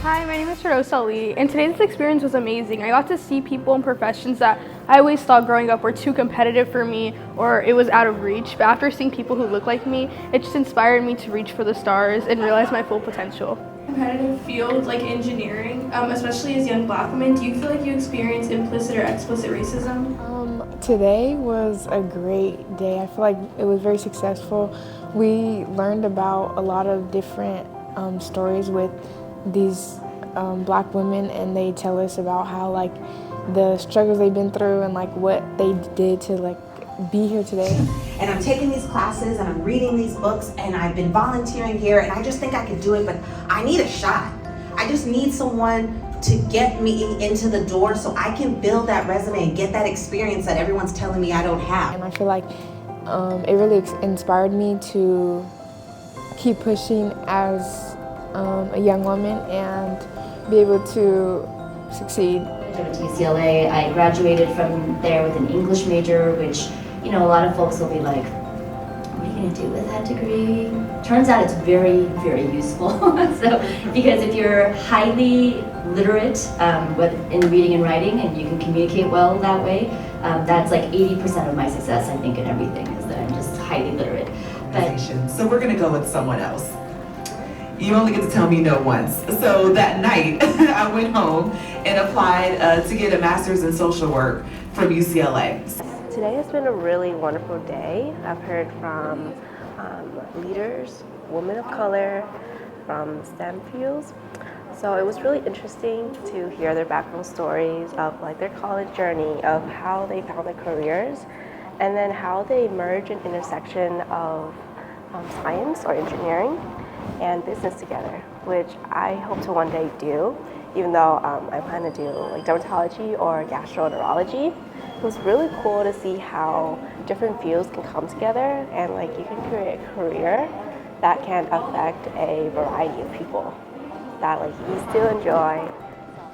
Hi, my name is Firoz Ali, and today's experience was amazing. I got to see people in professions that I always thought growing up were too competitive for me or it was out of reach, but after seeing people who look like me, it just inspired me to reach for the stars and realize my full potential. Competitive field like engineering, especially as young Black women, do you feel like you experience implicit or explicit racism? Today was a great day. I feel like it was very successful. We learned about a lot of different stories with these Black women, and they tell us about how like the struggles they've been through and like what they did to like be here today. And I'm taking these classes and I'm reading these books and I've been volunteering here and I just think I could do it, but I need a shot. I just need someone to get me into the door so I can build that resume and get that experience that everyone's telling me I don't have. And I feel like it really inspired me to keep pushing as a young woman and be able to succeed. I went to UCLA. I graduated from there with an English major, which, you know, a lot of folks will be like, what are you going to do with that degree? Turns out it's very, very useful. So, because if you're highly literate in reading and writing and you can communicate well that way, that's like 80% of my success, I think, in everything, is that I'm just highly literate. But so we're going to go with someone else. You only get to tell me no once. So that night, I went home and applied to get a master's in social work from UCLA. Today has been a really wonderful day. I've heard from leaders, women of color, from STEM fields. So it was really interesting to hear their background stories of like their college journey, of how they found their careers, and then how they merge an intersection of science or engineering and business together, which I hope to one day do, even though I plan to do like dermatology or gastroenterology. It was really cool to see how different fields can come together and like you can create a career that can affect a variety of people that like you still enjoy.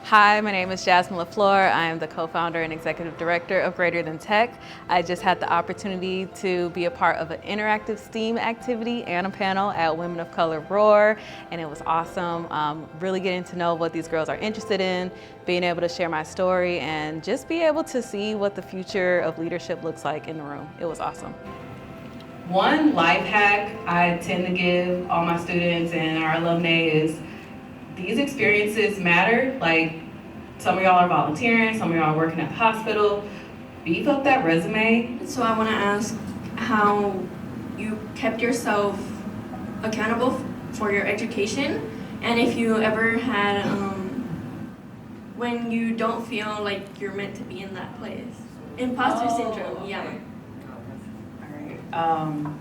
Hi, my name is Jasmine LaFleur. I am the co-founder and executive director of Greater Than Tech. I just had the opportunity to be a part of an interactive STEAM activity and a panel at Women of Color Roar, and it was awesome. Really getting to know what these girls are interested in, being able to share my story, and just be able to see what the future of leadership looks like in the room. It was awesome. One life hack I tend to give all my students and our alumni is these experiences matter. Like, some of y'all are volunteering, some of y'all are working at the hospital. Beef up that resume. So I want to ask how you kept yourself accountable for your education, and if you ever had when you don't feel like you're meant to be in that place. Imposter syndrome, okay. Yeah. All right.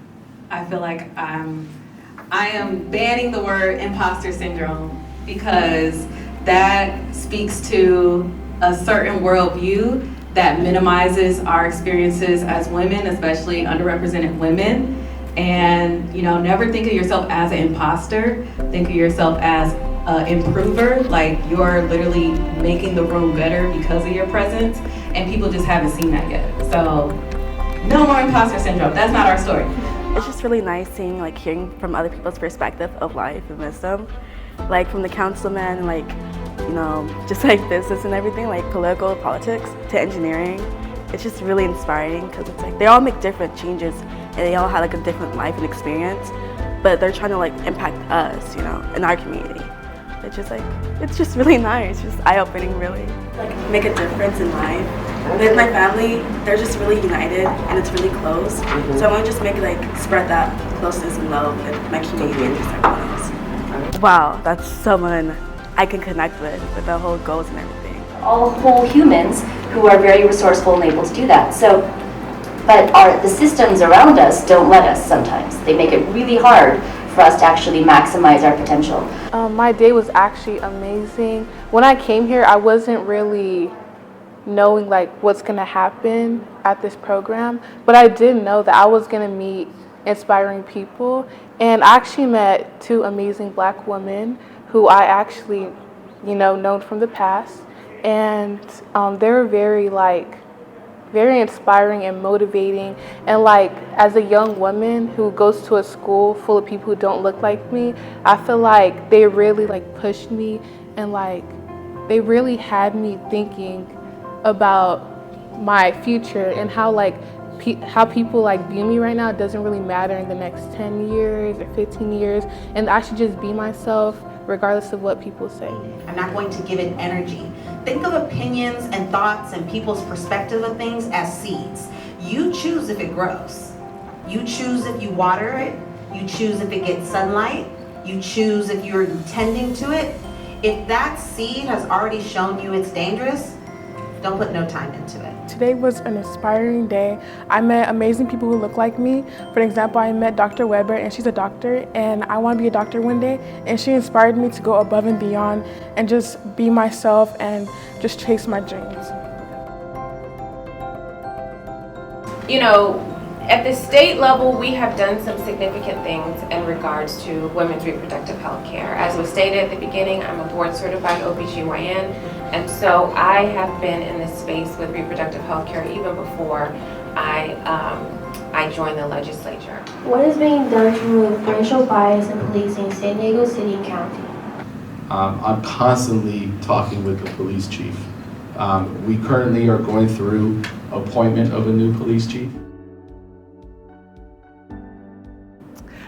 I feel like I am banning the word imposter syndrome, because that speaks to a certain worldview that minimizes our experiences as women, especially underrepresented women. And, you know, never think of yourself as an imposter. Think of yourself as an improver, like you're literally making the room better because of your presence, and people just haven't seen that yet. So, no more imposter syndrome. That's not our story. It's just really nice seeing, like, hearing from other people's perspective of life and wisdom. Like from the councilman, like, you know, just like business and everything, like politics to engineering. It's just really inspiring because it's like they all make different changes and they all have like a different life and experience, but they're trying to like impact us, you know, in our community. It's just like, it's just really nice, just eye-opening really. Like make a difference in life. With my family, they're just really united and it's really close. So I want to just make like spread that closeness and love in my community and just everyone else. Wow, that's someone I can connect with the whole goals and everything. All whole humans who are very resourceful and able to do that. So, but the systems around us don't let us sometimes. They make it really hard for us to actually maximize our potential. My day was actually amazing. When I came here, I wasn't really knowing like what's gonna happen at this program, but I did know that I was gonna meet inspiring people, and I actually met two amazing Black women who I actually, you know, known from the past, and they were very inspiring and motivating. And like as a young woman who goes to a school full of people who don't look like me, I feel like they really like pushed me and like they really had me thinking about my future and how like how people like view me right now doesn't really matter in the next 10 years or 15 years, and I should just be myself regardless of what people say. I'm not going to give it energy. Think of opinions and thoughts and people's perspective of things as seeds. You choose if it grows. You choose if you water it. You choose if it gets sunlight. You choose if you're tending to it. If that seed has already shown you it's dangerous, don't put no time into it. Today was an inspiring day. I met amazing people who look like me. For example, I met Dr. Weber, and she's a doctor, and I want to be a doctor one day, and she inspired me to go above and beyond and just be myself and just chase my dreams. You know, at the state level, we have done some significant things in regards to women's reproductive health care. As was stated at the beginning, I'm a board certified OBGYN, and so I have been in this space with reproductive health care even before I joined the legislature. What is being done to remove racial bias in policing San Diego City and County? I'm constantly talking with the police chief. We currently are going through appointment of a new police chief.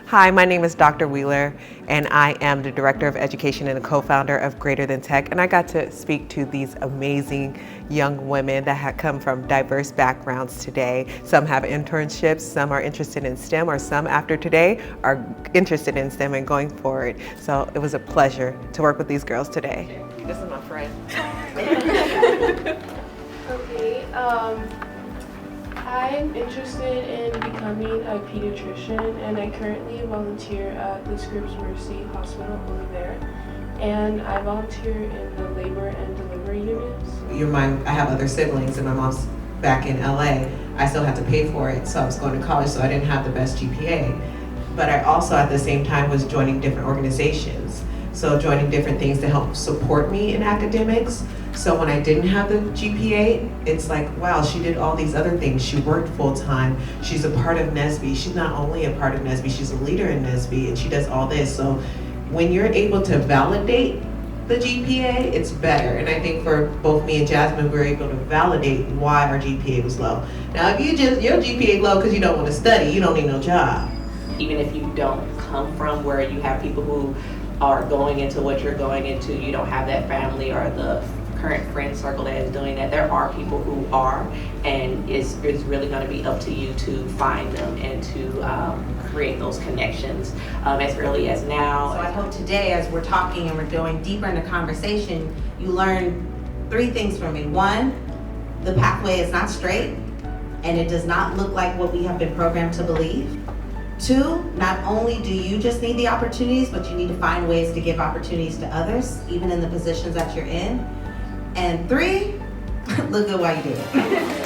Hi, my name is Dr. Wheeler, and I am the Director of Education and a co-founder of Greater Than Tech, and I got to speak to these amazing young women that have come from diverse backgrounds today. Some have internships, some are interested in STEM, or some after today are interested in STEM and going forward. So it was a pleasure to work with these girls today. This is my friend. Okay, I'm interested in becoming a pediatrician, and I currently volunteer at the Scripps Mercy Hospital over there, and I volunteer in the labor and delivery units. I have other siblings, and my mom's back in LA. I still had to pay for it, so I was going to college, so I didn't have the best GPA. But I also at the same time was joining different organizations. So joining different things to help support me in academics. So when I didn't have the GPA, it's like, wow, she did all these other things. She worked full time. She's a part of NSBE. She's not only a part of NSBE, she's a leader in NSBE, and she does all this. So when you're able to validate the GPA, it's better. And I think for both me and Jasmine, we were able to validate why our GPA was low. Now, if your GPA low because you don't want to study, you don't need no job. Even if you don't come from where you have people who are going into what you're going into, you don't have that family or the current friend circle that is doing that, there are people who are, and it's really going to be up to you to find them and to create those connections as early as now. So I hope today, as we're talking and we're going deeper into conversation, you learn 3 things from me. 1, the pathway is not straight, and it does not look like what we have been programmed to believe. 2, not only do you just need the opportunities, but you need to find ways to give opportunities to others, even in the positions that you're in. And 3, look good while you do it.